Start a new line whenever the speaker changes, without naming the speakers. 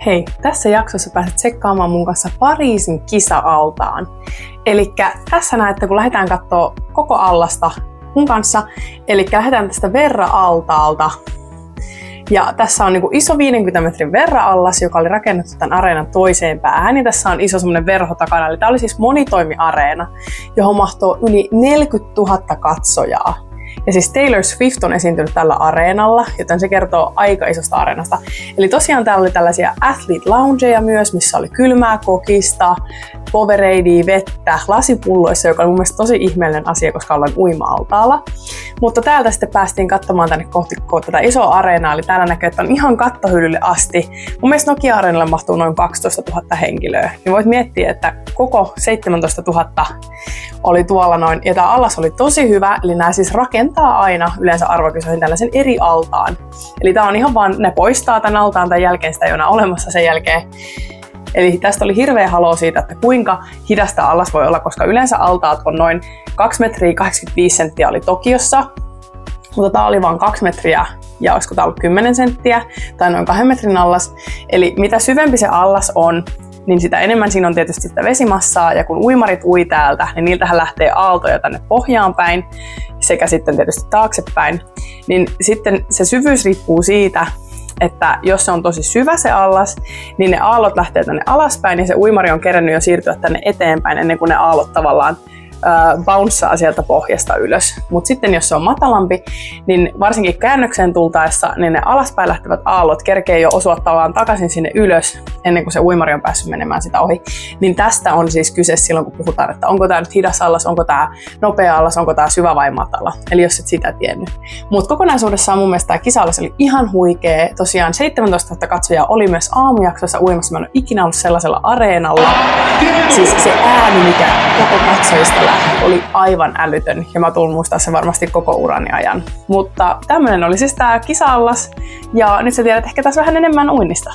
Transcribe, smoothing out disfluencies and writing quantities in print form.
Hei, tässä jaksossa pääset tsekkaamaan mun kanssa Pariisin kisa-altaan. Elikkä tässä näette, kun lähdetään katsoa koko allasta mun kanssa. Elikkä lähdetään tästä Verra-altaalta. Ja tässä on iso 50 metrin Verra-allas, joka oli rakennettu tämän areenan toiseen päähän. Ja tässä on iso semmonen verho takana. Eli tää oli siis monitoimiareena, johon mahtoo yli 40 000 katsojaa. Ja siis Taylor Swift on esiintynyt tällä areenalla, joten se kertoo aika isosta areenasta. Eli tosiaan täällä oli tällaisia athlete loungeja myös, missä oli kylmää kokista, Poweradea, vettä, lasipulloissa, joka oli mun mielestä tosi ihmeellinen asia, koska ollaan uima-altaalla. Mutta täältä sitten päästiin katsomaan tänne kohti tätä isoa areenaa, eli täällä näkyy, että on ihan kattohyllylle asti. Mun mielestä Nokia-areenalle mahtuu noin 12 000 henkilöä. Niin voit miettiä, että koko 17 000 oli tuolla noin, ja tää allas oli tosi hyvä, eli nämä siis rakentaa aina yleensä arvokisoihin tällaisen eri altaan. Eli tää on ihan vaan, ne poistaa tämän altaan tämän jälkeen, sitä ei ole enää olemassa sen jälkeen. Eli tästä oli hirveä haloo siitä, että kuinka hidasta allas voi olla, koska yleensä altaat on noin 2 metriä 85 senttiä oli Tokiossa, mutta tää oli vain 2 metriä ja olisiko tää ollut 10 senttiä tai noin 2 metrin allas. Eli mitä syvempi se allas on, niin sitä enemmän siinä on tietysti sitä vesimassaa, ja kun uimarit ui täältä, niin niiltähän lähtee aaltoja tänne pohjaan päin sekä sitten tietysti taaksepäin. Niin sitten se syvyys riippuu siitä, että jos se on tosi syvä se allas, niin ne aallot lähtee tänne alaspäin ja se uimari on kerennyt jo siirtyä tänne eteenpäin ennen kuin ne aallot tavallaan bouncea sieltä pohjasta ylös. Mutta sitten jos se on matalampi, niin varsinkin käännökseen tultaessa, niin ne alaspäin lähtevät aallot kerkee jo osua tavallaan takaisin sinne ylös ennen kuin se uimari on päässyt menemään sitä ohi. Niin tästä on siis kyse silloin, kun puhutaan, että onko tämä nyt hidas allas, onko tämä nopea allas, onko tämä syvä vai matala. Eli jos et sitä tiennyt. Mutta kokonaisuudessaan mun mielestä tämä kisa-allas oli ihan huikea. Tosiaan 17 000 katsojaa oli myös aamujaksossa uimassa. Mä en ole ikinä ollut sellaisella areenalla. Siis se ääni, mikä koko katsojista oli aivan älytön, ja mä tulen muistaa sen varmasti koko urani ajan. Mutta tämmönen oli siis tää kisa-allas, ja nyt sä tiedät ehkä tässä vähän enemmän uinnista.